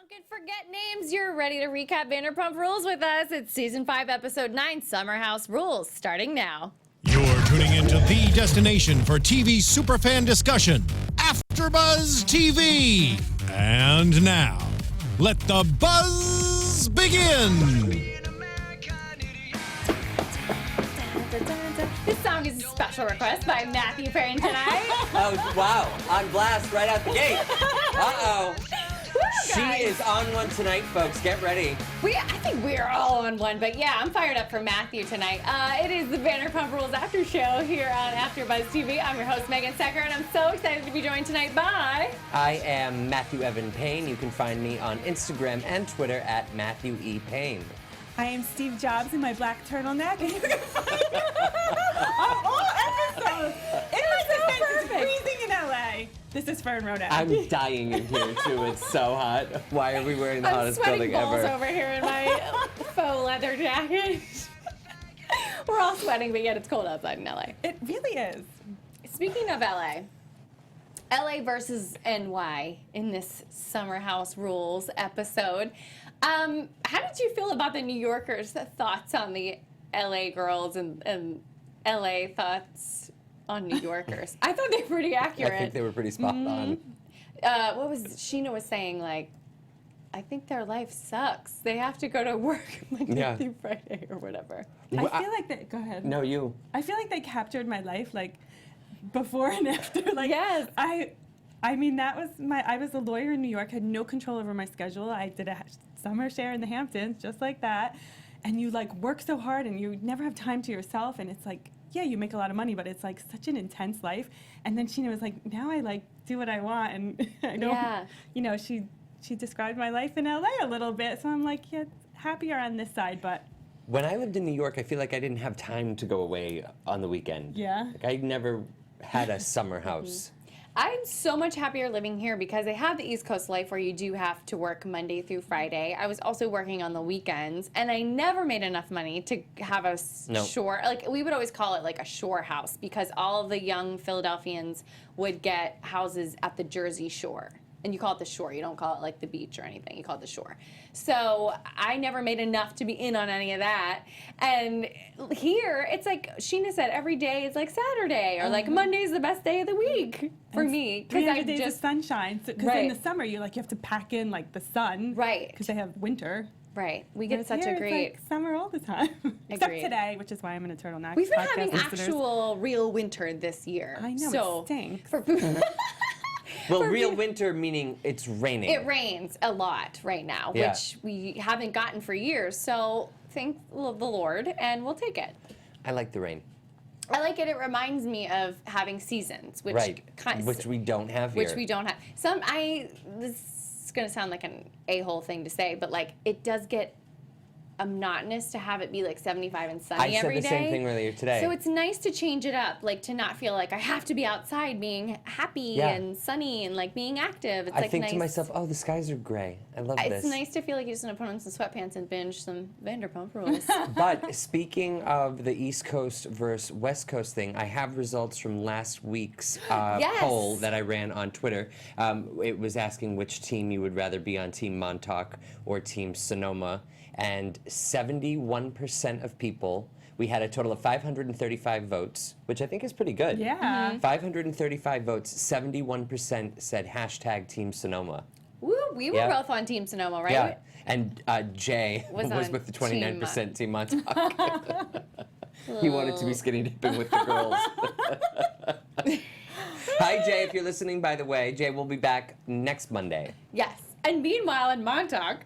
Drunken Forget Names. You're ready to recap Vanderpump Rules with us. It's Season 5, Episode 9, Summer House Rules, starting now. You're tuning into the destination for TV superfan discussion, AFTERBUZZ TV. And now, let the buzz begin. This song is a special request by Matthew Evan Paine tonight. Oh, wow. On blast right out the gate. Uh-oh. She is on one tonight, folks. Get ready. I think we're all on one, but yeah, I'm fired up for Matthew tonight. It is the Vanderpump Rules After Show here on AFTERBUZZ TV. I'm your host, Megan Stecher, and I'm so excited to be joined tonight by... I am Matthew Evan Paine. You can find me on Instagram and Twitter at Matthew E. Paine. I am Steve Jobs in my black turtleneck, and you can find me on all episodes. It was so perfect. It's freezing in LA. This is Fern Ronay. I'm dying in here, too. It's so hot. Why are we wearing the hottest building ever? I'm sweating balls over here in my faux leather jacket. We're all sweating, but yet it's cold outside in LA. It really is. Speaking of LA versus NY in this Summer House Rules episode. How did you feel about the New Yorkers' thoughts on the LA girls and LA thoughts on New Yorkers? I thought they were pretty accurate. I think they were pretty spot on. What was Sheena was saying, like, I think their life sucks. They have to go to work Monday through Friday or whatever. I feel like they, go ahead. No, you. I feel like they captured my life, like, before and after. Like, yes. I mean, I was a lawyer in New York, had no control over my schedule. I did a summer share in the Hamptons, just like that. And you, like, work so hard and you never have time to yourself. And it's like, yeah, you make a lot of money, but it's, like, such an intense life. And then Sheena was like, now I, like, do what I want. And I don't, you know, she described my life in LA a little bit. So I'm like, yeah, happier on this side, but. When I lived in New York, I feel like I didn't have time to go away on the weekend. Yeah. Like, I never had a summer house. I'm so much happier living here because they have the East Coast life where you do have to work Monday through Friday. I was also working on the weekends, and I never made enough money to have a shore. Like, we would always call it like a shore house because all of the young Philadelphians would get houses at the Jersey Shore. And you call it the shore. You don't call it like the beach or anything. You call it the shore. So I never made enough to be in on any of that. And here, it's like Sheena said, every day is like Saturday or like Monday's the best day of the week for me. 300 days of sunshine. Because in the summer, you have to pack in like the sun. Right. Because they have winter. Right. We get such here, a great... It's like summer all the time. Except today, which is why I'm in a turtleneck. We've been having actual real winter this we I know, it stinks. Well, real winter meaning it's raining. It rains a lot right now, which we haven't gotten for years. So thank the Lord, and we'll take it. I like the rain. I like it. It reminds me of having seasons, which which we don't have here. Which we don't have. This is going to sound like an a-hole thing to say, but like it does get monotonous to have it be like 75 and sunny every day. I said the same thing earlier today. So it's nice to change it up, like to not feel like I have to be outside being happy and sunny and like being active. It's I like think nice. to myself, oh, the skies are gray. I love this. It's nice to feel like you're just going to put on some sweatpants and binge some Vanderpump Rules. But speaking of the East Coast versus West Coast thing, I have results from last week's poll that I ran on Twitter. It was asking which team you would rather be on, Team Montauk or Team Sonoma. And 71% of people, we had a total of 535 votes, which I think is pretty good. Yeah. 535 votes, 71% said hashtag Team Sonoma. Woo, we were both on Team Sonoma, right? Yeah, and Jay was with the 29% Team Montauk. He wanted to be skinny dipping with the girls. Hi, Jay, if you're listening, by the way. Jay will be back next Monday. Yes. And meanwhile, in Montauk,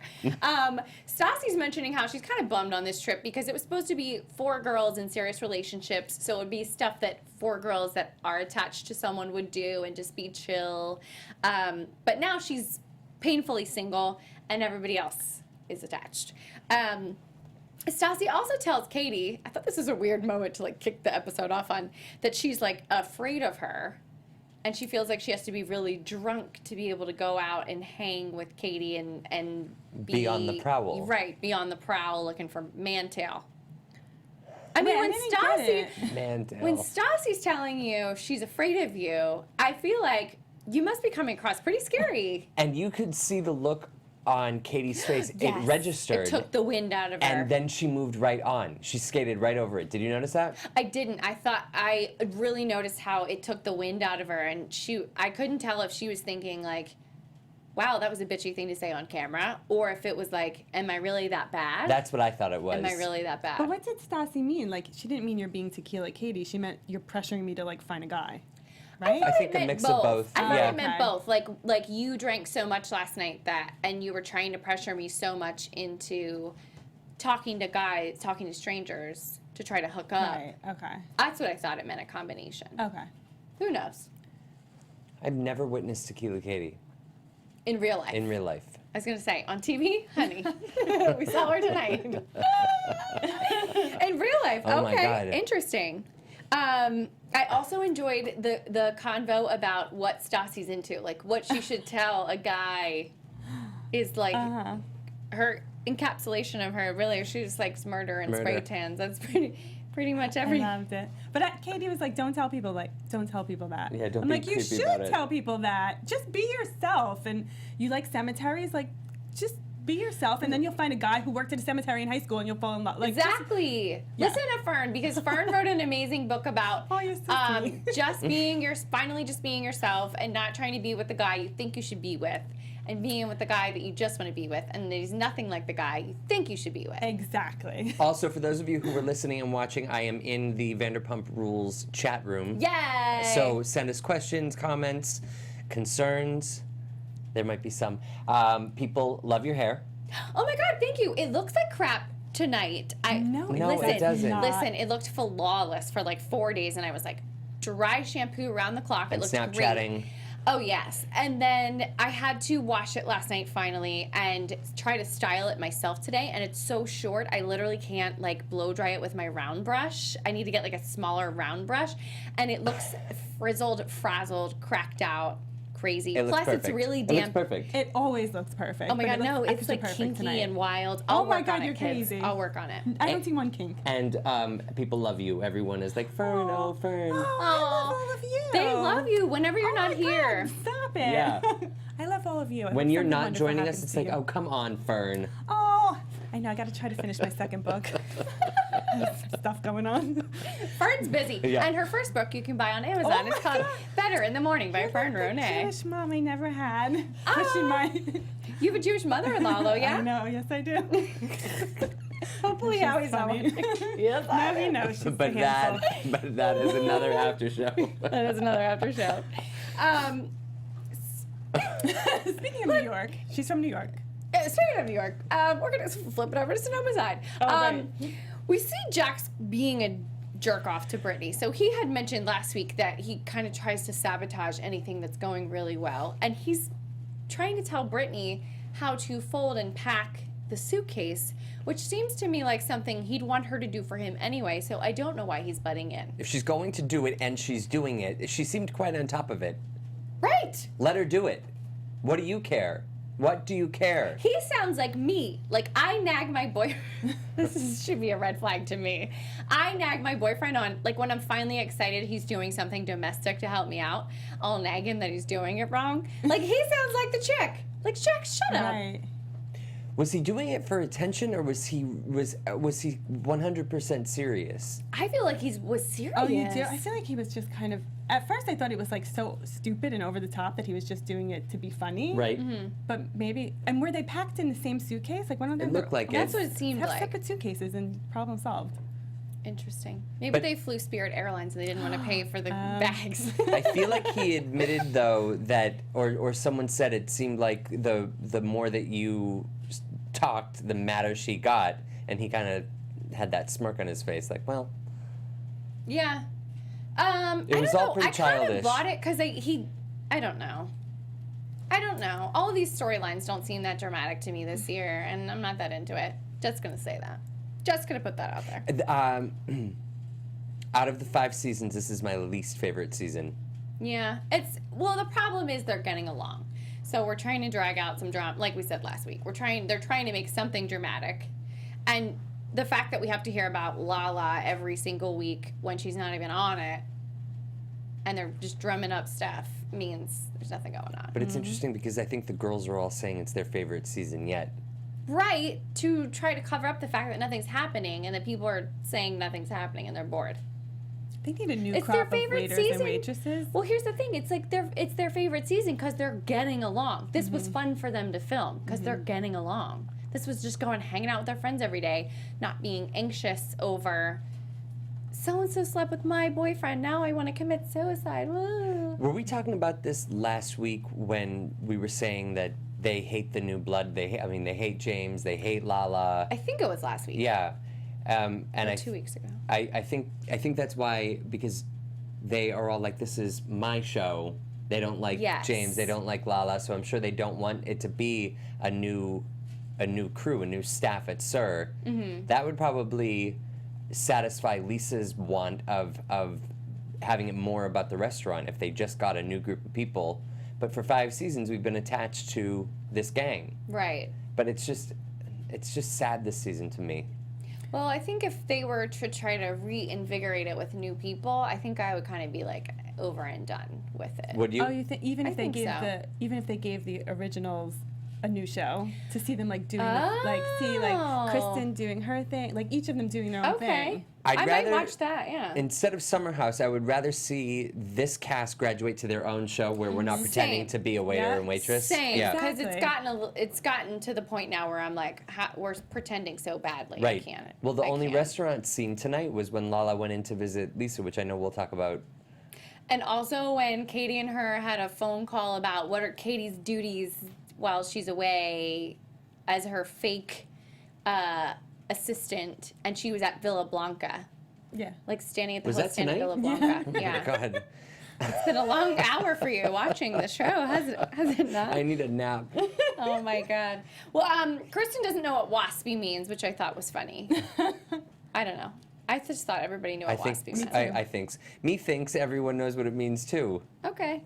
Stassi's mentioning how she's kind of bummed on this trip because it was supposed to be 4 girls in serious relationships, so it would be stuff that 4 girls that are attached to someone would do and just be chill. But now she's painfully single, and everybody else is attached. Stassi also tells Katie, I thought this was a weird moment to like kick the episode off on, that she's like afraid of her. And she feels like she has to be really drunk to be able to go out and hang with Katie and be on the prowl. Right, be on the prowl looking for Mantail. I mean, when Stassi's telling you she's afraid of you, I feel like you must be coming across pretty scary. And you could see the look on Katie's face, Yes. it registered. It took the wind out of her. And then she moved right on. She skated right over it. Did you notice that? I didn't. I really noticed how it took the wind out of her, and I couldn't tell if she was thinking like, wow, that was a bitchy thing to say on camera, or if it was like, am I really that bad? That's what I thought it was. Am I really that bad? But what did Stassi mean? Like, she didn't mean you're being tequila Katie. She meant you're pressuring me to, like, find a guy. Right? I think it a meant mix of both. I thought Yeah. it meant both. Like you drank so much last night and you were trying to pressure me so much into talking to guys, talking to strangers to try to hook up. Right, okay. That's what I thought it meant, a combination. Okay. Who knows? I've never witnessed Tequila Katie In real life. in real life. I was going to say, on TV, honey, we saw her tonight. In real life, Oh my okay, God. interesting. I also enjoyed the convo about what Stassi's into, like what she should tell a guy is like her encapsulation of her. Really, she just likes murder and spray tans. That's pretty much I everything. loved it. But Katie was like, don't tell people that. Yeah, don't I'm be like, you creepy should about it. tell people that. Just be yourself. And you like cemeteries, like, just be yourself. And then you'll find a guy who worked at a cemetery in high school and you'll fall in love. Like, Exactly. Yeah. Listen to Fern, because Fern wrote an amazing book about Oh, you're so sweet. finally just being yourself and not trying to be with the guy you think you should be with, and being with the guy that you just want to be with, and he's nothing like the guy you think you should be with. Exactly. Also, for those of you who were listening and watching, I am in the Vanderpump Rules chat room. Yay! So send us questions, comments, concerns. There might be some. People love your hair. Oh my God, thank you. It looks like crap tonight. No, listen, it doesn't. Listen, it looked flawless for like 4 days, and I was like, dry shampoo around the clock. And it looked Snapchatting. great. Oh, yes. And then I had to wash it last night finally and try to style it myself today. And it's so short, I literally can't like blow dry it with my round brush. I need to get like a smaller round brush. And it looks frizzled, frazzled, cracked out, crazy. It looks Plus, perfect. it's really It damp. looks perfect. It always looks perfect. Oh my but God, it no, looks it's extra like perfect kinky tonight. and wild. Oh I'll my work God, on it, you're kids. crazy. I'll work on it. I don't see one kink. And people love you. Everyone is like, Fern, oh, Fern. Oh, I love all of you. They love you whenever you're Oh not my here. God, stop it. Yeah. I love all of you. I When hope you're something not wonderful joining us, happens it's to like, you. oh, come on, Fern. Oh, I know. I got to try to finish my second book. Stuff going on. Fern's busy. Yeah. And her first book you can buy on Amazon. Oh It's my called God. Better in the Morning by Fern Ronay. Jewish mom I never had. Ah. Pushing my. You have a Jewish mother-in-law, though, yeah? I know. Yes, I do. Hopefully, She's Howie's not funny. watching. Yes, Now he knows she's But a that, handful. but that is another after show. That is another after show. Speaking of New York, she's from New York. Speaking of New York, we're going to flip it over to Sonoma side. Okay. We see Jax being a jerk off to Brittany. So he had mentioned last week that he kind of tries to sabotage anything that's going really well. And he's trying to tell Brittany how to fold and pack the suitcase, which seems to me like something he'd want her to do for him anyway. So I don't know why he's butting in. If she's going to do it and she's doing it, she seemed quite on top of it. Right. Let her do it. What do you care? What do you care? He sounds like me. Like, I nag my boyfriend. Should be a red flag to me. I nag my boyfriend on, like, when I'm finally excited he's doing something domestic to help me out, I'll nag him that he's doing it wrong. Like, he sounds like the chick. Like, Jax, shut up. Right. Was he doing it for attention, or was he 100% serious? I feel like he was serious. Oh, you do? I feel like he was just kind of. At first, I thought it was like so stupid and over the top that he was just doing it to be funny. Right. But maybe. And were they packed in the same suitcase? Like one of them. It looked like That's it. what it seemed Have like. separate suitcases and problem solved. Interesting. Maybe But- they flew Spirit Airlines and they didn't want to pay for the bags. I feel like he admitted, though, that, or someone said it seemed like the more that you talked, the madder she got, and he kind of had that smirk on his face, like, well, Yeah. It was all pretty I kind childish. of bought it because I don't know. I don't know. All of these storylines don't seem that dramatic to me this year, and I'm not that into it. Just gonna say that. Just gonna put that out there. Out of the 5 seasons, this is my least favorite season. Yeah. The problem is they're getting along. So we're trying to drag out some drama, like we said last week. They're trying to make something dramatic. And the fact that we have to hear about Lala every single week when she's not even on it, and they're just drumming up stuff means there's nothing going on. But it's interesting because I think the girls are all saying it's their favorite season yet. Right, to try to cover up the fact that nothing's happening and that people are saying nothing's happening and they're bored. They need a new It's crop their of favorite waiters season. and waitresses. Well, here's the thing. It's like it's their favorite season because they're getting along. This was fun for them to film because they're getting along. This was just going hanging out with their friends every day, not being anxious over so-and-so slept with my boyfriend. Now I want to commit suicide. Woo. Were we talking about this last week when we were saying that they hate the new blood? They hate James. They hate Lala. I think it was last week. Yeah. And Or 2 weeks ago. I think that's why, because they are all like, this is my show. They don't like James. They don't like Lala. So I'm sure they don't want it to be a new crew, a new staff at SUR. That would probably satisfy Lisa's want of having it more about the restaurant if they just got a new group of people. But for 5 seasons, we've been attached to this gang. Right. But it's just sad this season to me. Well, I think if they were to try to reinvigorate it with new people, I think I would kind of be like over and done with it. Would you? Oh, you think even I if they think gave so. even if they gave the originals a new show to see them like doing like Kristen doing her thing, like each of them doing their own thing. I'd I rather, might watch that, yeah. Instead of Summer House, I would rather see this cast graduate to their own show where we're not pretending to be a waiter and waitress. Same, Yeah. because Exactly. it's gotten to the point now where I'm like, we're pretending so badly. Right. I can't. Well, the I only can't. restaurant scene tonight was when Lala went in to visit Lisa, which I know we'll talk about. And also when Katie and her had a phone call about what are Katie's duties while she's away as her fake assistant, and she was at Villa Blanca. Yeah. Like standing at the Was host that stand at tonight? Villa Blanca. Yeah. God, It's been a long hour for you watching the show, has it not? I need a nap. Oh my God. Well, Kristen doesn't know what waspy means, which I thought was funny. I don't know. I just thought everybody knew what waspy meant. I thinks. Methinks everyone knows what it means too. Okay.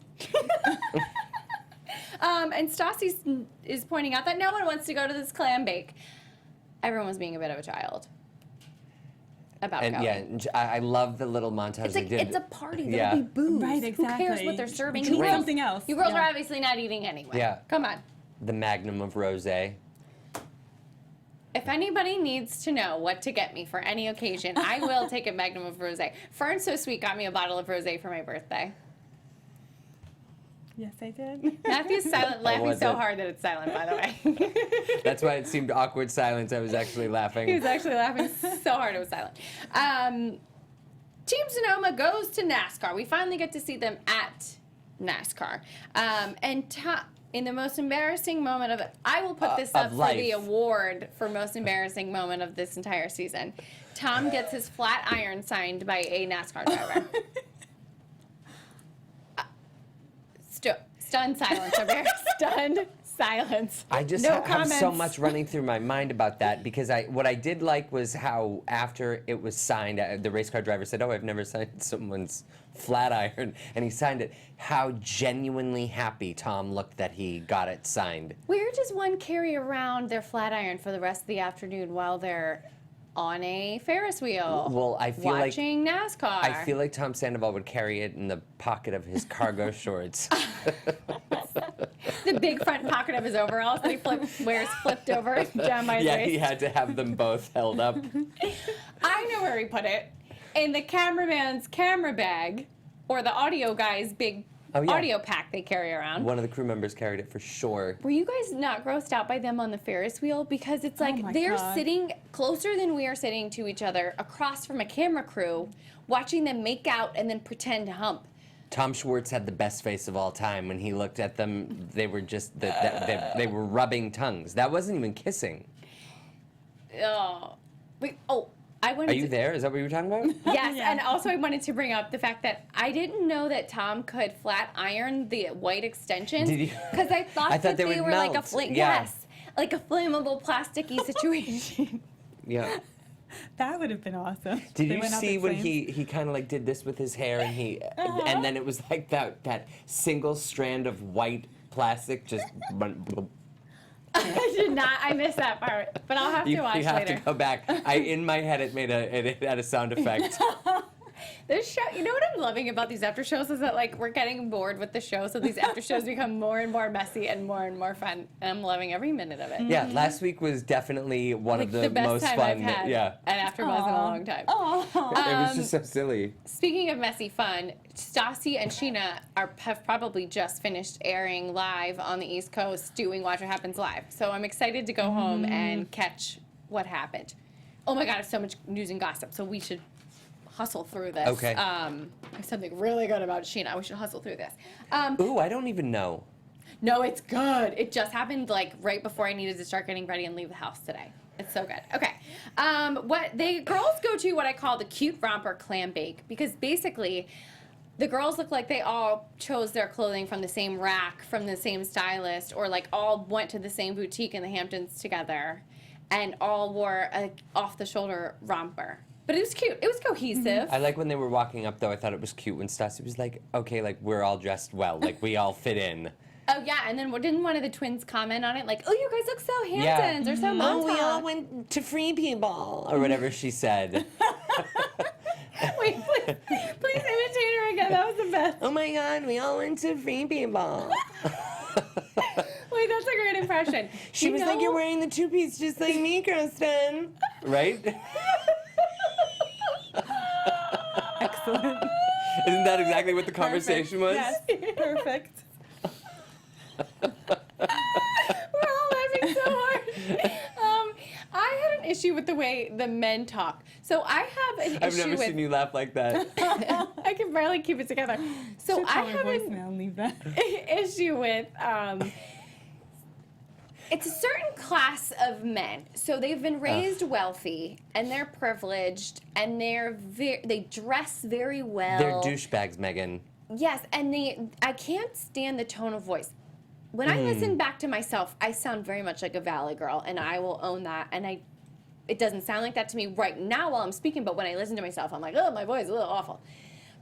And Stassi is pointing out that no one wants to go to this clam bake. Everyone was being a bit of a child about And going. yeah, and I love the little montage It's they like, did. it's a party. There'll Yeah. be booze. Right, Who cares exactly. what they're serving? Drink You girls- something else. You girls Yeah. are obviously not eating anyway. Yeah. Come on. The magnum of rosé. If anybody needs to know what to get me for any occasion, I will take a magnum of rosé. Fern So Sweet got me a bottle of rosé for my birthday. Yes, I did. Matthew's silent, laughing was so it? hard that it's silent, by the way. That's why it seemed awkward silence. I was actually laughing. He was actually laughing so hard it was silent. Team Sonoma goes to NASCAR. We finally get to see them at NASCAR. In the most embarrassing moment of it, I will put this up for life. the award for most embarrassing moment of this entire season. Tom gets his flat iron signed by a NASCAR driver. Stunned silence over here. Stunned silence. I just no have so comments. much running through my mind about that because what I did like was how after it was signed, the race car driver said, "Oh, I've never signed someone's flat iron," and he signed it. How genuinely happy Tom looked that he got it signed. Where does one carry around their flat iron for the rest of the afternoon while they're on a Ferris wheel? Well, I feel like watching NASCAR. I feel like Tom Sandoval would carry it in the pocket of his cargo shorts. the big front pocket of his overalls that he wears flipped over down by his Yeah, waist. he had to have them both held up. I know where he put it. In the cameraman's camera bag, or the audio guy's big audio pack they carry around. One of the crew members carried it for sure. Were you guys not grossed out by them on the Ferris wheel? Because it's like my they're God. sitting closer than we are sitting to each other across from a camera crew, watching them make out and then pretend to hump. Tom Schwartz had the best face of all time when he looked at them. They were just they were rubbing tongues. That wasn't even kissing. Oh, wait. Oh, I wanted. Are you there? Is that what you were talking about? Yes, Yeah. and also I wanted to bring up the fact that I didn't know that Tom could flat iron the white extensions. Did you? Because I thought I that thought they they would were like a melt. flame. Yeah. Yes, like a flammable, plasticky situation. Yeah. That would have been awesome. Did They you went up see in when flames. he kind of like did this with his hair and then it was like that single strand of white plastic just. I did not. I missed that part, but I'll have to watch You have later. to go back. In my head it had a sound effect. This show, you know what I'm loving about these after shows is that like we're getting bored with the show, so these after shows become more and more messy and more fun, and I'm loving every minute of it. Yeah, last week was definitely one Like of the best most time fun. I've had Yeah, an AfterBuzz in a long time. it was just so silly. Speaking of messy fun, Stassi and Sheena have probably just finished airing live on the East Coast doing Watch What Happens Live. So I'm excited to go home and catch what happened. Oh my God, it's so much news and gossip, so we should hustle through this. Okay. I have something really good about Sheena. We should hustle through this. Ooh, I don't even know. No, it's good. It just happened like right before I needed to start getting ready and leave the house today. It's so good. Okay. What they girls go to what I call the cute romper clam bake, because basically the girls look like they all chose their clothing from the same rack, from the same stylist, or like all went to the same boutique in the Hamptons together and all wore a off-the-shoulder romper. But it was cute. It was cohesive. I like when they were walking up, though. I thought it was cute when Stassi was like, okay, like, we're all dressed well. Like, we all fit in. Oh, yeah, and then didn't one of the twins comment on it? Like, oh, you guys look so Hamptons or so Montauk. Oh, we all went to Free People, or whatever she said. Wait, please imitate her again. That was the best. Oh, my God, we all went to Free People. Wait, that's a great impression. She was like, you're wearing the two-piece just like me, Kristen. Right? Excellent. Isn't that exactly what the conversation was? Yes, perfect. We're all laughing so hard. I had an issue with the way the men talk. So I have an I've issue never with... seen you laugh like that. I can barely keep it together. So Should I call my have an voicemail and leave that. issue with... it's a certain class of men. So they've been raised wealthy, and they're privileged, and they dress very well. They're douchebags, Megan. Yes, and I can't stand the tone of voice. When I listen back to myself, I sound very much like a valley girl, and I will own that. And it doesn't sound like that to me right now while I'm speaking, but when I listen to myself, I'm like, oh, my voice is a little awful.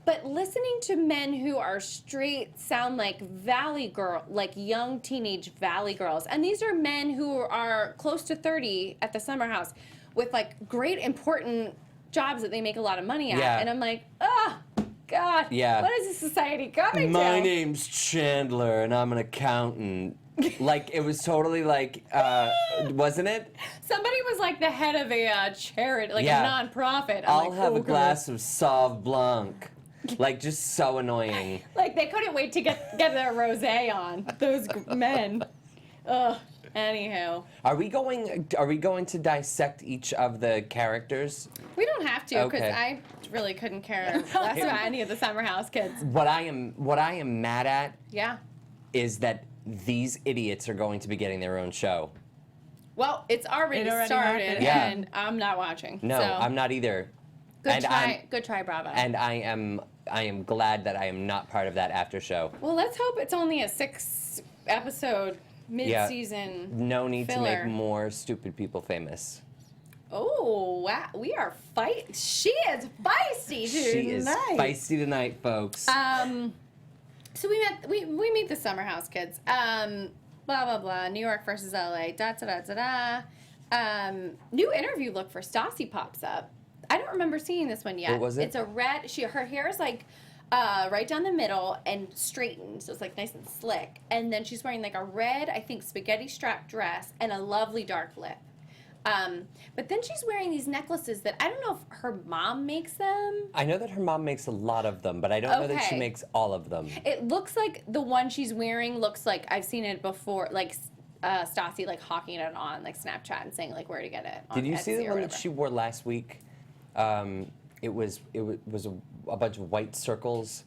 But listening to men who are straight sound like valley girl, like young teenage valley girls. And these are men who are close to 30 at the summer house with like great important jobs that they make a lot of money at. Yeah. And I'm like, oh, God, Yeah. what is this society coming to? My name's Chandler, and I'm an accountant. Like, it was totally like, wasn't it? Somebody was like the head of a charity, like Yeah. a nonprofit. I'm I'll like, have oh, a God. glass of Sauv Blanc. Like, just so annoying. Like, they couldn't wait to get their rosé on, those men. Ugh. Anywho. Are we going to dissect each of the characters? We don't have to, because Okay. I really couldn't care less about any of the summer house kids. What I am mad at Yeah. is that these idiots are going to be getting their own show. Well, it's already It already started, happened. Yeah. and I'm not watching. No, so, I'm not either. Good try, Bravo. And I am glad that I am not part of that after show. Well, let's hope it's only a 6-episode mid-season No need to filler. make more stupid people famous. Oh, wow. We are She is feisty tonight. She is feisty tonight, folks. So we meet the summer house kids. Blah blah blah. New York versus LA. Da da da da da. New interview look for Stassi pops up. I don't remember seeing this one yet. What was it? It's a red. Her hair is like right down the middle and straightened, so it's like nice and slick. And then she's wearing like a red, I think, spaghetti strap dress and a lovely dark lip. But then she's wearing these necklaces that I don't know if her mom makes them. I know that her mom makes a lot of them, but I don't know that she Okay. makes all of them. It looks like the one she's wearing looks like I've seen it before, like Stassi like hawking it on like Snapchat and saying like where to get it. On Did you Etsy see the or one that whatever. she wore last week? It was a bunch of white circles.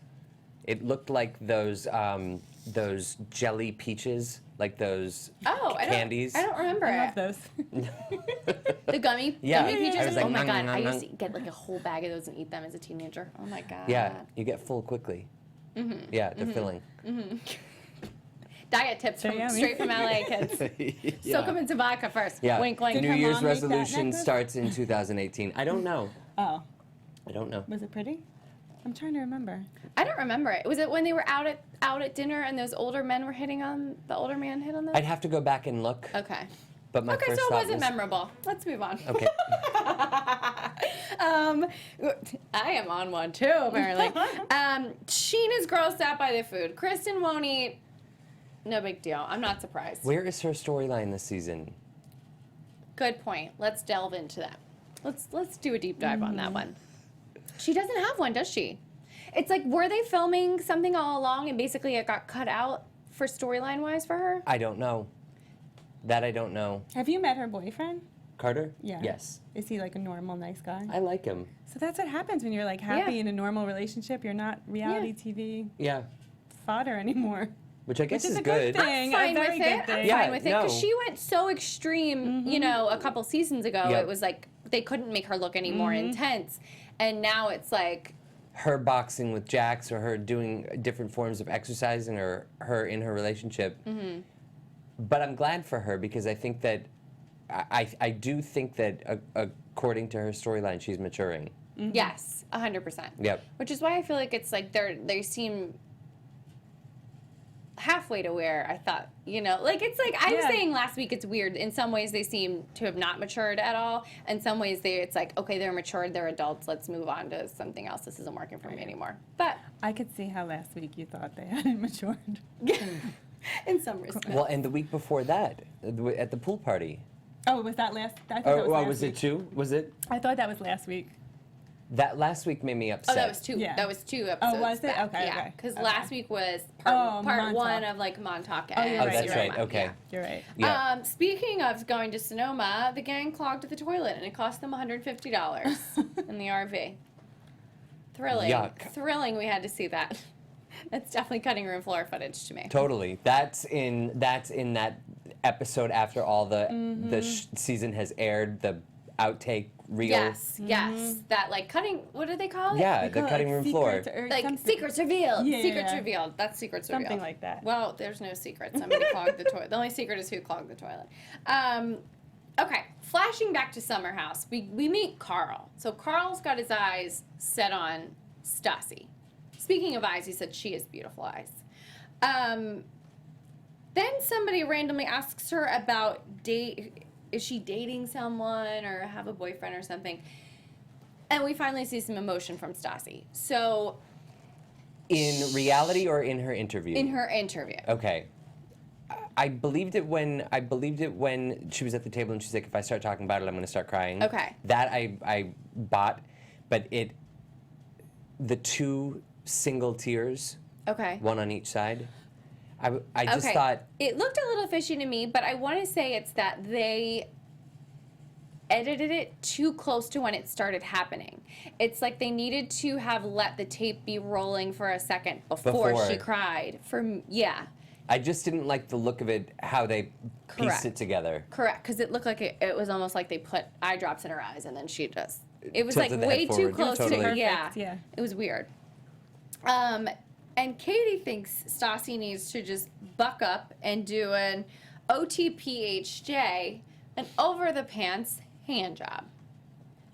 It looked like those jelly peaches, like those candies. I don't remember I it. love those. The gummy peaches. I was like, oh my god, nom, I nom, used to get like a whole bag of those and eat them as a teenager. Oh my god. Yeah, you get full quickly. Mm-hmm. Yeah, they're filling. Diet tips So from yummy. straight from LA kids. Soak them into vodka first. Yeah. Wink, wink. New her Year's mom make that resolution necklace? starts in 2018. I don't know. Oh, I don't know. was it pretty? I'm trying to remember. I don't remember it. Was it when they were out at dinner and those older men were hitting on the older man hit on them? I'd have to go back and look. Okay. But my Okay, first so it thought wasn't was, memorable. Let's move on. Okay. I am on one too, apparently. Sheena's grossed out by the food. Kristen won't eat. No big deal. I'm not surprised. Where is her storyline this season? Good point. Let's delve into that. Let's do a deep dive on that one. She doesn't have one, does she? It's like, were they filming something all along and basically it got cut out for storyline-wise for her? I don't know. That I don't know. Have you met her boyfriend? Carter? Yeah. Yes. Is he like a normal, nice guy? I like him. So that's what happens when you're like happy Yeah. in a normal relationship. You're not reality TV Yeah. fodder anymore. Which I guess Which is is a good good. thing. Fine a with very it. good I'm thing. Yeah, fine with it because no. she went so extreme, you know, a couple seasons ago. Yep. It was like they couldn't make her look any more intense, and now it's like, Her boxing with Jax or her doing different forms of exercising or her in her relationship. But I'm glad for her because I think that I do think that according to her storyline, she's maturing. yes, 100%. Yep. Which is why I feel like it's like they seem halfway to where I thought, you know, like it's like I was Yeah. saying last week, it's weird. In some ways, they seem to have not matured at all. In some ways, it's like, okay, they're matured, they're adults. Let's move on to something else. This isn't working for me anymore. But I could see how last week you thought they hadn't matured. in some respects, Well, and the week before that, at the pool party. Oh, was that last? I thought that was last was week. it two? Was it? I thought that was last week. That last week made me upset. oh, that was two. Yeah. That was 2 episodes. was it? back. Okay, Yeah, okay, because okay. last week was Oh, part Montauk. one of like Montauk. Oh, you're Oh, right, that's you're right. right. Okay. Yeah. You're right. Yeah. Speaking of going to Sonoma, the gang clogged the toilet and it cost them $150 in the RV. Thrilling. Yuck. Thrilling. We had to see that. That's definitely cutting room floor footage to me. Totally. That's in that episode after all the season has aired. The outtake reel. Yes, yes. That like cutting. What do they call it? Yeah, They the call it, cutting like, room floor. secrets or Like something. secrets revealed. Yeah. Secrets revealed. That's secrets revealed. Something like that. Well, there's no secret. Somebody clogged the toilet. The only secret is who clogged the toilet. Okay, flashing back to Summer House, we meet Carl. So Carl's got his eyes set on Stassi. Speaking of eyes, he said she has beautiful eyes. Then somebody randomly asks her about is she dating someone or have a boyfriend or something? And we finally see some emotion from Stassi. So In reality or in her interview? in her interview. Okay. I believed it when she was at the table and she's like, if I start talking about it, I'm going to start crying. Okay. That I bought, but the two single tears, Okay. one on each side, I just Okay. thought, It looked a little fishy to me, but I want to say it's that they edited it too close to when it started happening. It's like they needed to have let the tape be rolling for a second before she cried. Yeah. I just didn't like the look of it, how they pieced Correct. it together. Correct, because it looked like it was almost like they put eye drops in her eyes and then she just. It was like Tilted the way head too forward. close Totally. to. Yeah. Perfect, yeah. It was weird. And Katie thinks Stassi needs to just buck up and do an OTPHJ, an over the pants hand job.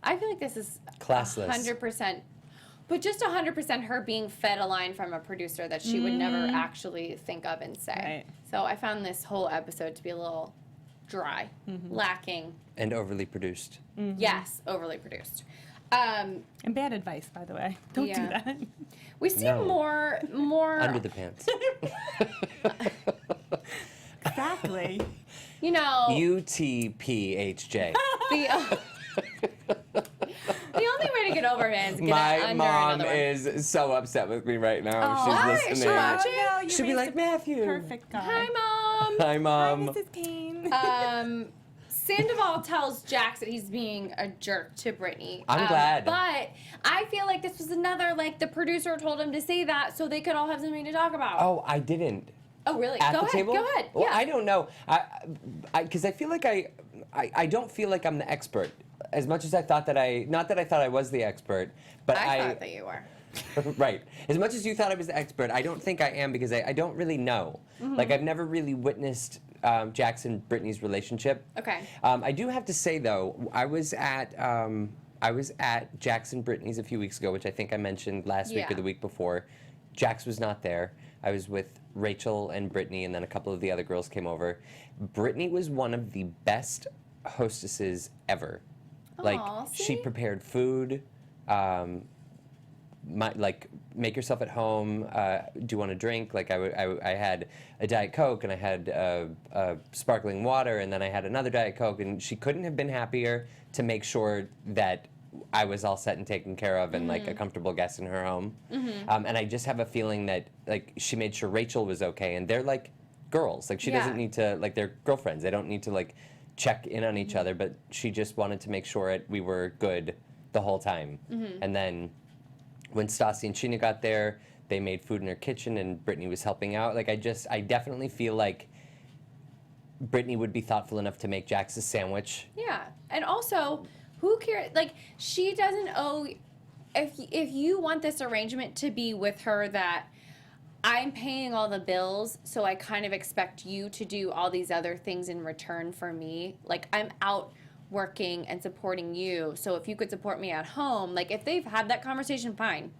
I feel like this is Classless. 100%, but just 100% her being fed a line from a producer that she would never actually think of and say. Right. So I found this whole episode to be a little dry, lacking. And overly produced. Yes, overly produced. And bad advice, by the way. Don't do Yeah. that. We see No. more Under the pants. Exactly. you know, UTPHJ. the only way to get over man is get My under mom another one. is so upset with me right now. Why? She's She listening. watching? Oh, no, you She'll be raised like, a Matthew. Perfect guy. Hi, Mom. Hi, Hi, Mom. Mrs. Paine. Sandoval tells Jax that he's being a jerk to Brittany. I'm glad. But I feel like this was another, like, the producer told him to say that so they could all have something to talk about. Oh, I didn't. Oh, really? At Go the ahead. table? Go ahead. Well, yeah. I don't know. Because I feel like I don't feel like I'm the expert. As much as I thought that not that I thought I was the expert, but I thought that you were. Right. As much as you thought I was the expert, I don't think I am because I don't really know. Like, I've never really witnessed Jax and Brittany's relationship. Okay. I do have to say, though, I was at Jax and Brittany's a few weeks ago, which I think I mentioned last week or Yeah. the week before. Jax was not there. I was with Rachel and Brittany, and then a couple of the other girls came over. Brittany was one of the best hostesses ever. Like, Aw, she see? prepared food. Like, make yourself at home. Do you want a drink? Like, I had a Diet Coke, and I had sparkling water, and then I had another Diet Coke, and she couldn't have been happier to make sure that I was all set and taken care of and, like, a comfortable guest in her home. And I just have a feeling that, like, she made sure Rachel was okay, and they're, like, girls. Like, she doesn't need to, like, they're girlfriends. They don't need to, like, check in on each other, but she just wanted to make sure we were good the whole time. And then when Stassi and Sheena got there, they made food in her kitchen, and Brittany was helping out. Like, I definitely feel like Brittany would be thoughtful enough to make Jax a sandwich. Yeah, and also, who cares? Like, she doesn't owe. If you want this arrangement to be with her that I'm paying all the bills, so I kind of expect you to do all these other things in return for me. Like, I'm out working and supporting you, so if you could support me at home, like, if they've had that conversation, fine.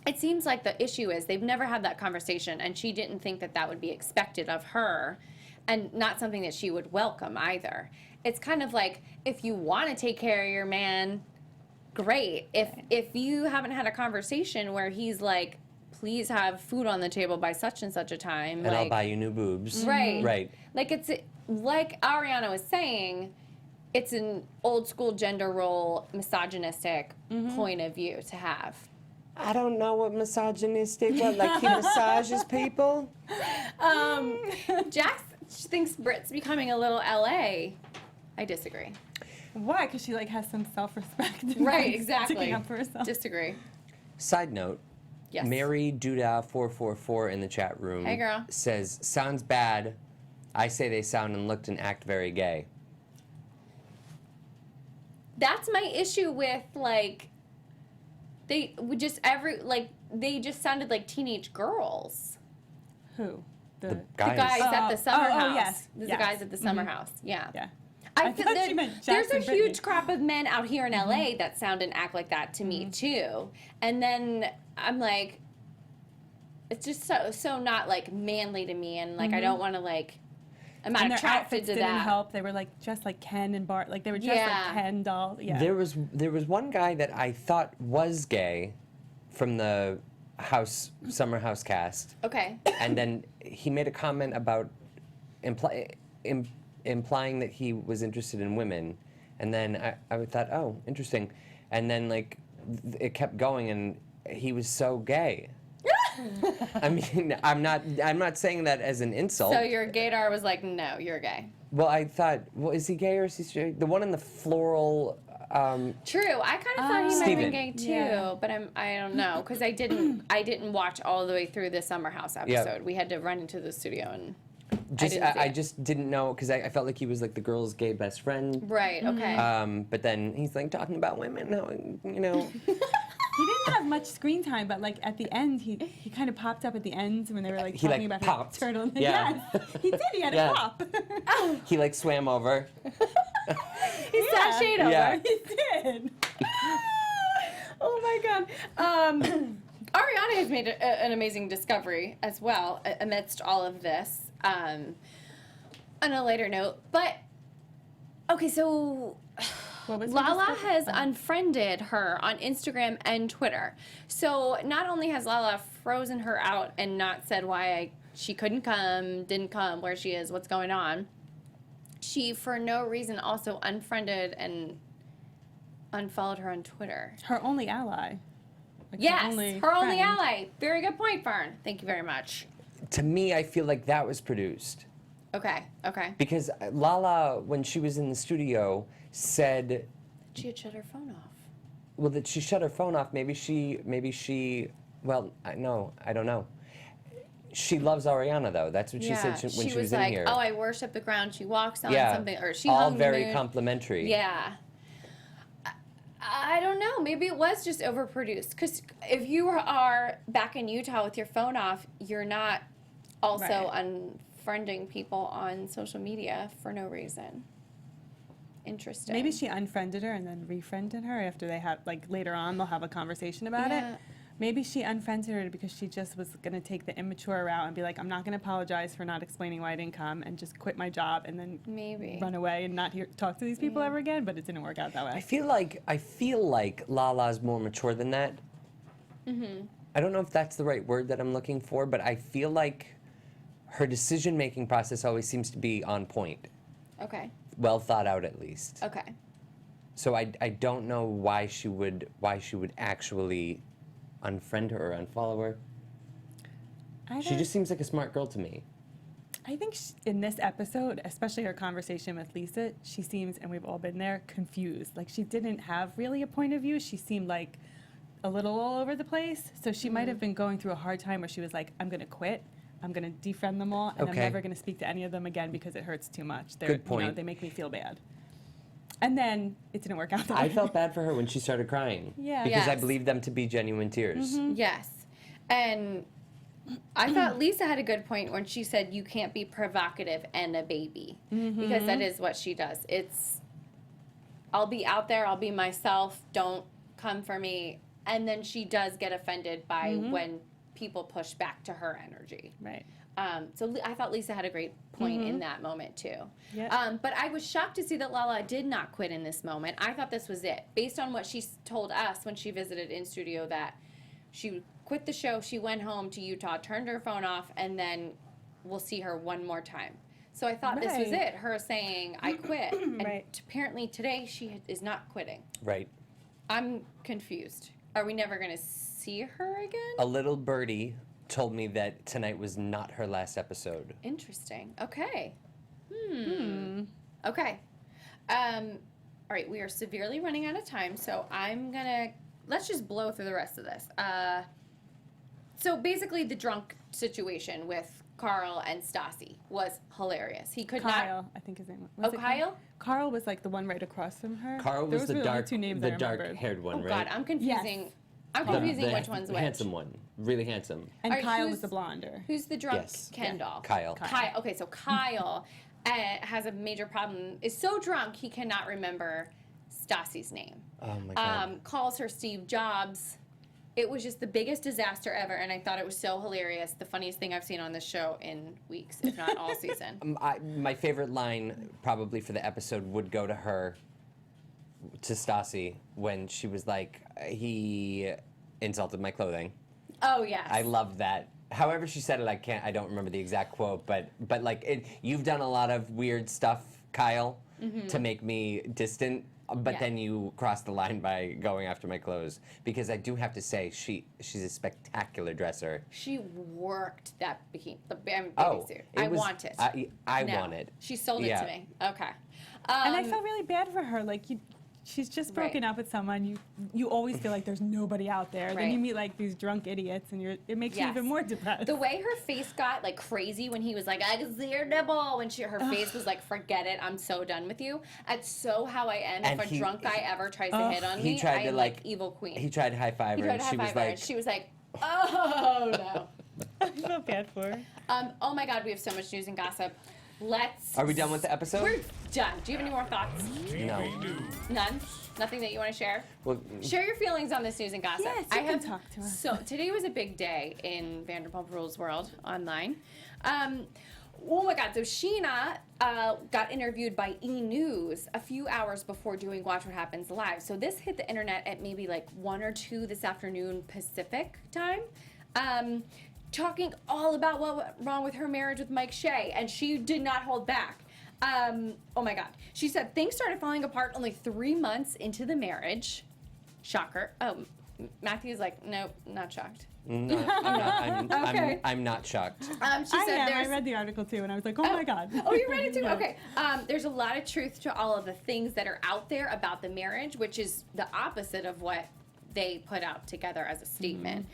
It seems like the issue is they've never had that conversation, and she didn't think that that would be expected of her, and not something that she would welcome either. It's kind of like, if you want to take care of your man, great. If you haven't had a conversation where he's like, please have food on the table by such and such a time, And like, I'll buy you new boobs. right, Right. like, it's like Ariana was saying, it's an old school gender role, misogynistic point of view to have. I don't know what misogynistic, like he massages people? Jax thinks Britt's becoming a little LA. I disagree. Why? Because she like has some self-respect. and, Right, like, exactly. Sticking up for herself. Disagree. Side note, Yes. Mary Duda444 in the chat room Hey, girl. says, sounds bad. I say they sound and looked and act very gay. That's my issue with, like, they would just they just sounded like teenage girls. Who? The The guys at the summer house. Yes. The yes. guys at the summer house. Yeah. Yeah. I thought feel she meant Jax there's a and Brittany. huge crop of men out here in LA that sound and act like that to me too. And then I'm like, it's just so not like manly to me, and like I don't want to like. I'm not And their attracted outfits to didn't that. help. They were like dressed like Ken and Bart. Like they were dressed Yeah. like Ken dolls. Yeah. There was one guy that I thought was gay from the summer house cast. Okay. And then he made a comment about implying that he was interested in women, and then I thought, oh, interesting, and then like it kept going, and he was so gay. I mean, I'm not saying that as an insult. So your gaydar was like, no, you're gay. Well, I thought, well, is he gay or is he straight? The one in the floral. True. I kind of thought he might have Steven. been gay too, Yeah. but I don't know, because I didn't watch all the way through the Summer House episode. We had to run into the studio and I just didn't know, because I felt like he was like the girl's gay best friend. Right. Okay. But then he's like talking about women, you know. He didn't have much screen time, but like at the end, he kind of popped up at the end when they were like He, talking like, about popped. his turtle. Yeah. Yes, he did. He had Yeah. a pop. He like swam over. He sashayed over. Yeah. He did. Oh my God. Ariana has made an amazing discovery as well amidst all of this. On a lighter note, but okay, so What was Lala the has unfriended her on Instagram and Twitter. So not only has Lala frozen her out and not said why she couldn't come, didn't come, where she is, what's going on, she for no reason also unfriended and unfollowed her on Twitter. Her only ally. Like Yes, her only friend. ally. Very good point, Fern. Thank you very much. To me, I feel like that was produced. Okay. Because Lala, when she was in the studio, said, She had shut her phone off. well, that she shut her phone off. Maybe she, well, no, I don't know. She loves Ariana, though. That's what she said when she was in like, here. oh, I worship the ground she walks on, Yeah, something, or she all hung the very moon. complimentary. Yeah. I don't know. Maybe it was just overproduced. Because if you are back in Utah with your phone off, you're not also unfriending people on social media for no reason. Interesting. Maybe she unfriended her and then refriended her after they had like later on they'll have a conversation about it. Maybe she unfriended her because she just was going to take the immature route and be like, I'm not going to apologize for not explaining why I didn't come and just quit my job and then run away and not talk to these people ever again, but it didn't work out that way. I feel like Lala's more mature than that. I don't know if that's the right word that I'm looking for, but I feel like her decision-making process always seems to be on point. Okay. Well thought out, at least. Okay. So I don't know why she would actually unfriend her or unfollow her. She just seems like a smart girl to me. I think in this episode, especially her conversation with Lisa, she seems, and we've all been there, confused. Like she didn't have really a point of view. She seemed like a little all over the place. So she might have been going through a hard time where she was like, I'm going to quit. I'm going to defriend them all, and I'm never going to speak to any of them again because it hurts too much. Good point. You know, they make me feel bad. And then it didn't work out that way. I felt bad for her when she started crying. Yeah. Because I believed them to be genuine tears. Yes. And I thought Lisa had a good point when she said you can't be provocative and a baby. Because that is what she does. It's, I'll be out there, I'll be myself, don't come for me. And then she does get offended by when people push back to her energy. Right. So I thought Lisa had a great point in that moment too. Yeah. But I was shocked to see that Lala did not quit in this moment. I thought this was it. Based on what she told us when she visited in studio, that she quit the show, she went home to Utah, turned her phone off, and then we'll see her one more time. So I thought this was it, her saying, I quit. And apparently today she is not quitting. Right. I'm confused. Are we never going to see her again? A little birdie told me that tonight was not her last episode. Interesting. Okay. Okay. All right, we are severely running out of time, so let's just blow through the rest of this. So basically the drunk situation with Carl and Stassi was hilarious. He could Kyle, I think his name was. Kyle? Carl was like the one right across from her. Carl was the dark-haired one, right? Oh God, I'm confusing. Yes. I'm confusing which one's the which. handsome one, really handsome. And All right, Kyle was the blonder. Who's the drunk Yes. Ken doll? Kyle. Kyle. Okay, so Kyle has a major problem. Is so drunk he cannot remember Stassi's name. Oh my God. Calls her Steve Jobs. It was just the biggest disaster ever, and I thought it was so hilarious. The funniest thing I've seen on this show in weeks, if not all season. My favorite line probably for the episode would go to her, to Stassi, when she was like, he insulted my clothing. Oh, yes. I loved that. However she said it, I don't remember the exact quote, but like, you've done a lot of weird stuff, Kyle, to make me distant. But then you crossed the line by going after my clothes, because I do have to say she's a spectacular dresser. She worked that baby suit. I want it. I want it. She sold it to me. Okay. And I felt really bad for her. Like she's just broken up with someone. You always feel like there's nobody out there. Then you meet like these drunk idiots, and it makes you even more depressed. The way her face got like crazy when he was like, I can see your nipple, when her face was like, forget it, I'm so done with you. That's so how I am. And if a drunk guy ever tries to hit on me, I am like evil queen. He tried to high five her, and she was like, oh no. I felt bad for her. Oh my God, we have so much news and gossip. Are we done with the episode? We're done. Do you have any more thoughts? No. None? Nothing that you want to share? Well, share your feelings on this news and gossip. Yes, you can talk to us. So today was a big day in Vanderpump Rules world online. Oh my God, so Sheena got interviewed by E! News a few hours before doing Watch What Happens Live. So this hit the internet at maybe like 1 or 2 this afternoon Pacific time. Talking all about what went wrong with her marriage with Mike Shea, and she did not hold back. Oh my God. She said things started falling apart only 3 months into the marriage. Shocker. Oh, Matthew's like, nope, not shocked. No, I'm not. Okay. I'm not shocked. I read the article too, and I was like, oh my God. Oh, you read it too? Okay. There's a lot of truth to all of the things that are out there about the marriage, which is the opposite of what they put out together as a statement.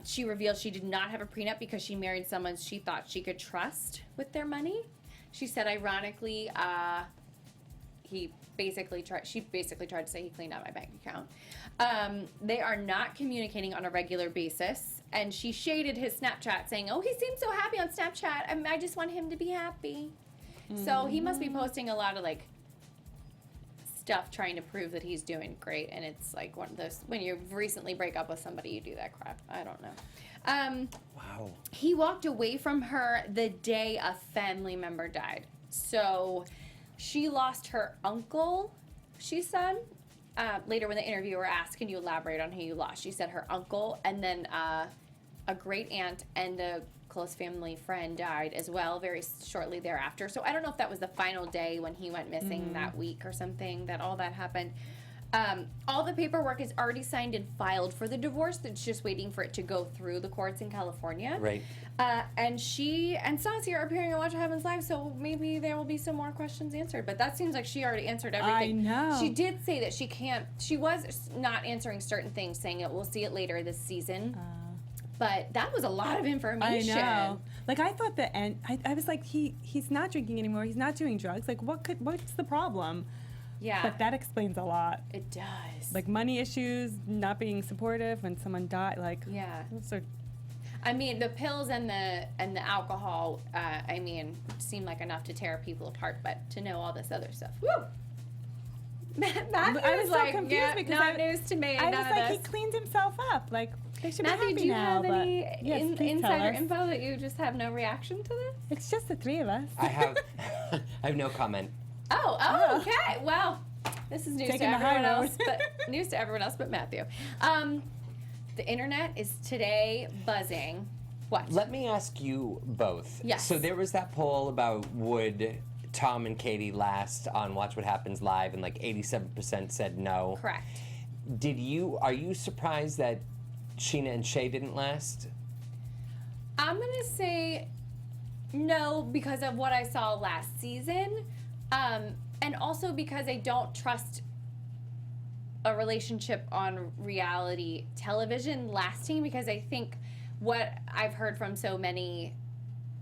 She revealed she did not have a prenup because she married someone she thought she could trust with their money. She said, ironically, she basically tried to say he cleaned out my bank account. They are not communicating on a regular basis, and she shaded his Snapchat, saying, oh, he seems so happy on Snapchat. I just want him to be happy. So he must be posting a lot of like stuff trying to prove that he's doing great, and it's like one of those, when you recently break up with somebody, you do that crap. I don't know. Wow. He walked away from her the day a family member died. So she lost her uncle, she said. Later when the interviewer asked, can you elaborate on who you lost? She said her uncle, and then a great aunt and a close family friend died as well very shortly thereafter. So I don't know if that was the final day when he went missing that week or something that all that happened. All the paperwork is already signed and filed for the divorce. It's just waiting for it to go through the courts in California. Right. And she and Stassi are appearing on Watch What Happens Live, so maybe there will be some more questions answered. But that seems like she already answered everything. I know. She did say that she was not answering certain things, saying that we'll see it later this season. But that was a lot of information. I know. Like, I thought that, and I was like, he's not drinking anymore. He's not doing drugs. Like, what's the problem? Yeah. But that explains a lot. It does. Like, money issues, not being supportive when someone died. Like, yeah. Those are, I mean, the pills and the alcohol, I mean, seem like enough to tear people apart. But to know all this other stuff, woo! Matthew I was was so like, confused yeah, because not news to me. I none was of like, this. he cleaned himself up. Like, they should Matthew, be happy do you now. have but any yes, please tell insider us. info that you just have no reaction to this? It's just the three of us. I have no comment. Oh, okay. Well, this is news to Taking the high everyone road. else, but news to everyone else but Matthew. The internet is today buzzing. What? Let me ask you both. Yes. So there was that poll about would Tom and Katie last on Watch What Happens Live, and like 87% said no. Correct. Are you surprised that Sheena and Shay didn't last? I'm gonna say no because of what I saw last season, and also because I don't trust a relationship on reality television lasting, because I think what I've heard from so many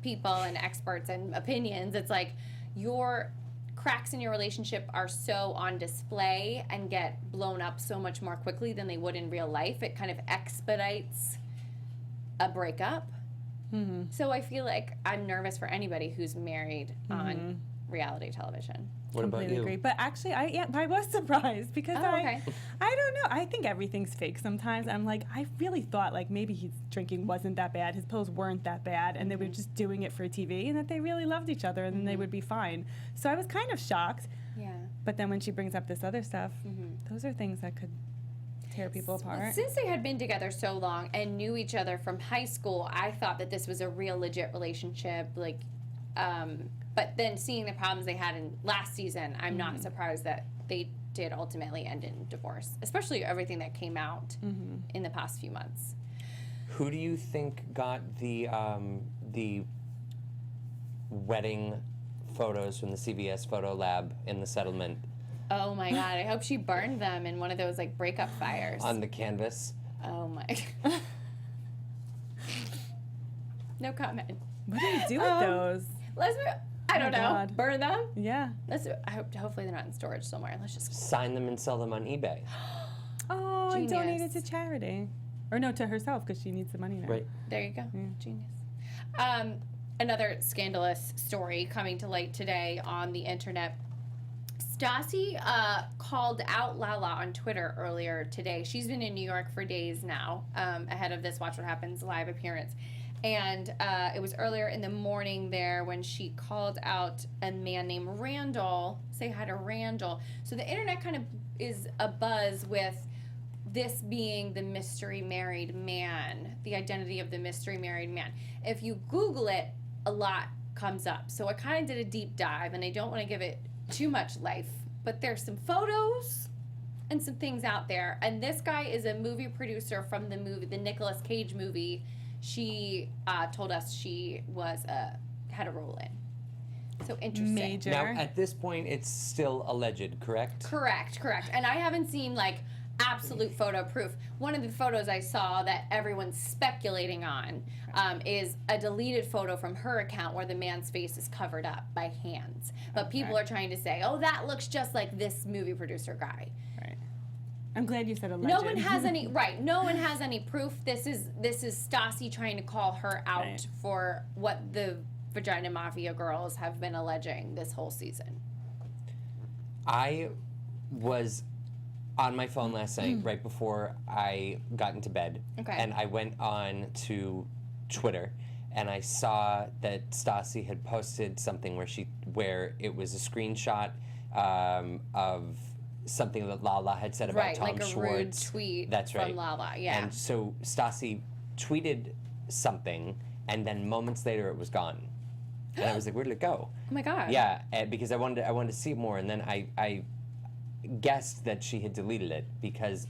people and experts and opinions, it's like your cracks in your relationship are so on display and get blown up so much more quickly than they would in real life. It kind of expedites a breakup. Mm-hmm. So I feel like I'm nervous for anybody who's married on reality television. What about Completely you? agree. But actually, I was surprised because okay. I don't know. I think everything's fake sometimes. I'm like, I really thought like maybe his drinking wasn't that bad, his pills weren't that bad, and they were just doing it for TV, and that they really loved each other, and they would be fine. So I was kind of shocked. Yeah. But then when she brings up this other stuff, those are things that could tear people apart. Since they had been together so long and knew each other from high school, I thought that this was a real legit relationship. Like, but then seeing the problems they had in last season, I'm not surprised that they did ultimately end in divorce, especially everything that came out in the past few months. Who do you think got the wedding photos from the CBS photo lab in the settlement? Oh my God, I hope she burned them in one of those like breakup fires. On the canvas? Oh my. No comment. What do you do with those? Let's. I don't know. God. Burn them. Yeah. I hope. Hopefully they're not in storage somewhere. Let's just. Sign them and sell them on eBay. Oh, and donate it Genius. to charity. Or no, to herself, because she needs the money now. Right. There you go. Genius. Another scandalous story coming to light today on the internet. Stassi called out Lala on Twitter earlier today. She's been in New York for days now, ahead of this Watch What Happens live appearance. And it was earlier in the morning there when she called out a man named Randall. Say hi to Randall. So the internet kind of is abuzz with this being the mystery married man, the identity of the mystery married man. If you Google it, a lot comes up. So I kind of did a deep dive, and I don't want to give it too much life, but there's some photos and some things out there. And this guy is a movie producer from the Nicolas Cage movie. She told us she had a role in. So interesting. Major. Now, at this point, it's still alleged, correct? Correct. And I haven't seen like absolute photo proof. One of the photos I saw that everyone's speculating on is a deleted photo from her account where the man's face is covered up by hands. But people are trying to say, oh, that looks just like this movie producer guy. Right. I'm glad you said alleged. No one has any No one has any proof. This is Stassi trying to call her out for what the Vagina Mafia girls have been alleging this whole season. I was on my phone last night, right before I got into bed. Okay. And I went on to Twitter, and I saw that Stassi had posted something where it was a screenshot of something that Lala had said about Tom like a Schwartz. rude tweet That's right. from Lala, yeah. And so Stassi tweeted something, and then moments later it was gone. And I was like, where did it go? Oh my God. Yeah, because I wanted to see more, and then I guessed that she had deleted it because,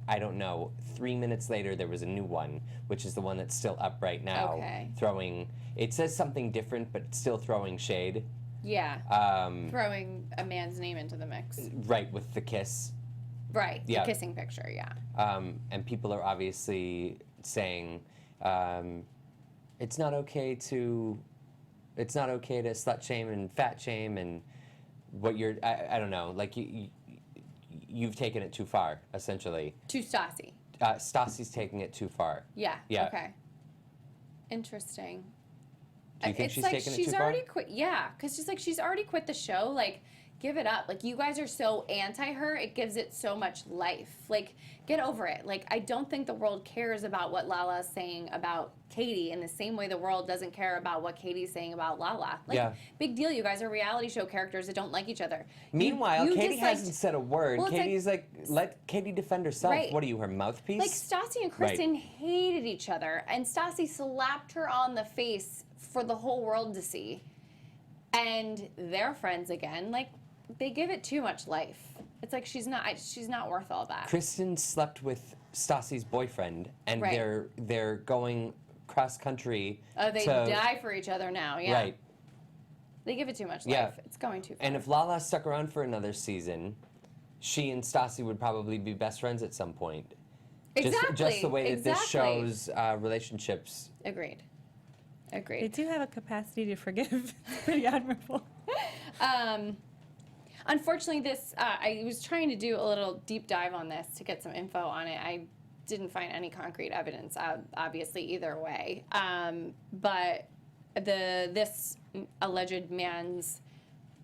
I don't know, 3 minutes later there was a new one, which is the one that's still up right now. Okay. It says something different, but it's still throwing shade. Yeah. Throwing a man's name into the mix. Right, with the kiss. Right, Yeah. the kissing picture, yeah. And people are obviously saying it's not okay to slut shame and fat shame and what you're, I don't know, like you've taken it too far, essentially. To Stassi. Stassi's taking it too far. Yeah. Yeah. Okay. Interesting. Do you think It's she's like taking it she's too far? already quit. Yeah, because she's already quit the show. Like, give it up. Like, you guys are so anti her. It gives it so much life. Like, get over it. Like, I don't think the world cares about what Lala's saying about Katie in the same way the world doesn't care about what Katie's saying about Lala. Like, Yeah. big deal. You guys are reality show characters that don't like each other. Meanwhile, you Katie disliked- hasn't said a word. Well, it's Katie's like, let Katie defend herself. Right. What are you, her mouthpiece? Like, Stassi and Kristen hated each other, and Stassi slapped her on the face for the whole world to see. And they're friends again. Like, they give it too much life. It's like she's not worth all that. Kristen slept with Stassi's boyfriend, and Right. they're going cross country. Oh, they to, die for each other now. Yeah. Right. They give it too much Yeah. life. It's going too far. And if Lala stuck around for another season, she and Stassi would probably be best friends at some point. Exactly. Just the way that this exactly. shows relationships. Agreed. They Agreed. do have a capacity to forgive. It's pretty admirable. Unfortunately, this I was trying to do a little deep dive on this to get some info on it. I didn't find any concrete evidence, obviously, either way. But this alleged man's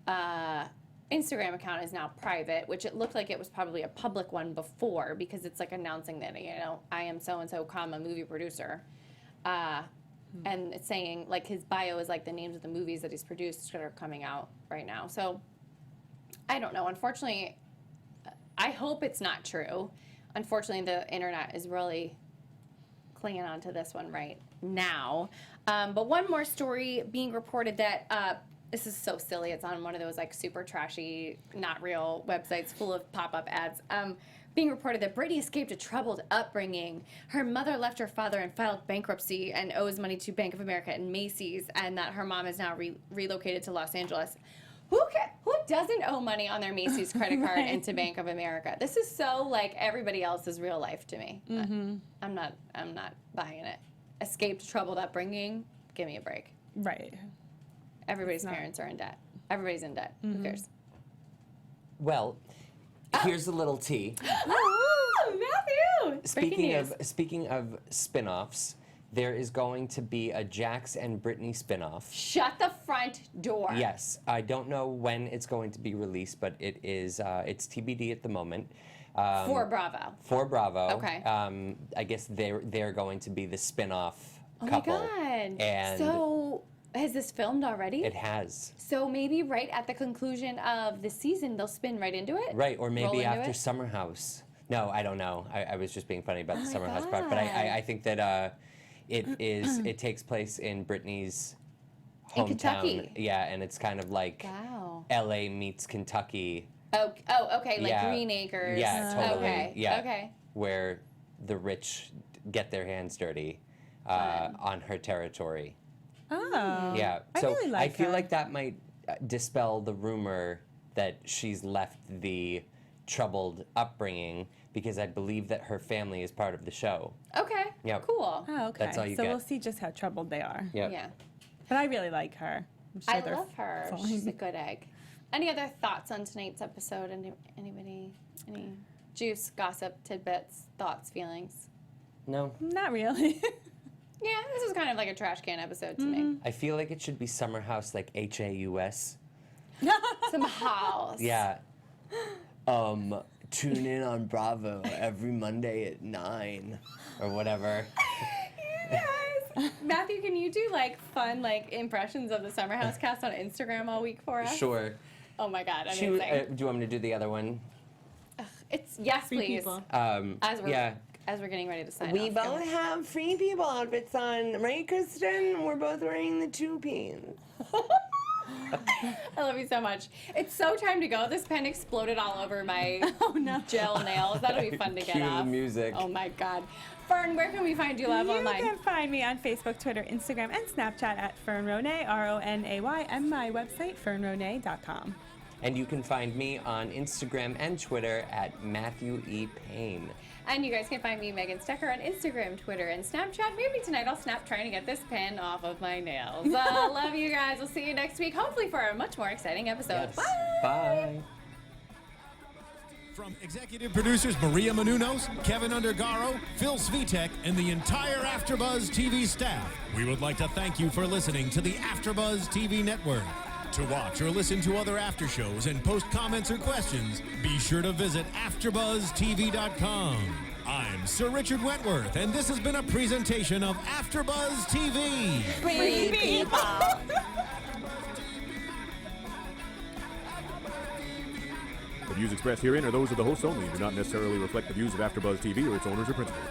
Instagram account is now private, which it looked like it was probably a public one before because it's like announcing that, I am so-and-so, comma, movie producer. And it's saying, like, his bio is like the names of the movies that he's produced that are coming out right now. So I don't know. Unfortunately, I hope it's not true. Unfortunately, the internet is really clinging on to this one right now. But one more story being reported that this is so silly. It's on one of those like super trashy, not real websites full of pop-up ads. Being reported that Brittany escaped a troubled upbringing. Her mother left her father and filed bankruptcy and owes money to Bank of America and Macy's, and that her mom is now relocated to Los Angeles. Who doesn't owe money on their Macy's credit card Right. into Bank of America? This is so like everybody else's real life to me. I'm not buying it. Escaped troubled upbringing. Give me a break. Right. Everybody's parents are in debt. Everybody's in debt. Who cares? Well, here's a little tea. Oh, Matthew! Speaking of spin-offs, there is going to be a Jax and Brittany spin-off. Shut the front door. Yes, I don't know when it's going to be released, but it is. It's TBD at the moment. For Bravo. For Bravo. Okay. I guess they're going to be the spin-off Oh couple. my God. And So, has this filmed already? it has. So maybe right at the conclusion of the season, they'll spin right into it? Right, or Roll maybe into after it? Summer House. No, I don't know. I was just being funny about the my Summer House part, but I God. think that it takes place in Brittany's hometown. In Kentucky. Yeah, and it's kind of like Wow. LA meets Kentucky. Oh, okay, like Yeah. Green Acres. Yeah, totally. Okay, Yeah. okay. Where the rich get their hands dirty on her territory. Oh. Yeah. I So really like I feel her. like that might dispel the rumor that she's left the troubled upbringing because I believe that her family is part of the show. Okay, Yep. cool. Oh, okay. That's all you so get. we'll see just how troubled they are. Yep. Yeah. But I really like her. I'm sure I they're love her. fine. She's a good egg. Any other thoughts on tonight's episode? Anybody? Any juice, gossip, tidbits, thoughts, feelings? No. Not really. Yeah, this is kind of like a trash can episode to me. I feel like it should be Summer House, like HAUS. Some house. Yeah. tune in on Bravo every Monday at 9 or whatever. Yes. Matthew, can you do like fun like impressions of the Summer House cast on Instagram all week for us? Sure. Oh my God, amazing. Do you want me to do the other one? It's yes, Free please. people. As we're getting ready to sign We off. both have free people outfits on, right, Kristen? We're both wearing the 2 pins. I love you so much. It's so time to go. This pen exploded all over my gel nails. That'll be fun to get Cue the off. music. Oh my God. Fern, where can we find you, love, online? You can find me on Facebook, Twitter, Instagram, and Snapchat at Fern Ronay, Ronay, and my website, fernronay.com. And you can find me on Instagram and Twitter at Matthew E. Paine. And you guys can find me, Megan Stecher, on Instagram, Twitter, and Snapchat. Maybe tonight I'll snap trying to get this pen off of my nails. Love you guys. We'll see you next week, hopefully for a much more exciting episode. Yes. Bye. Bye. From executive producers Maria Menounos, Kevin Undergaro, Phil Svitek, and the entire AfterBuzz TV staff, we would like to thank you for listening to the AfterBuzz TV network. To watch or listen to other after shows and post comments or questions, be sure to visit AfterBuzzTV.com. I'm Sir Richard Wentworth, and this has been a presentation of AfterBuzz TV. Free people. The views expressed herein are those of the hosts only and do not necessarily reflect the views of AfterBuzz TV or its owners or principals.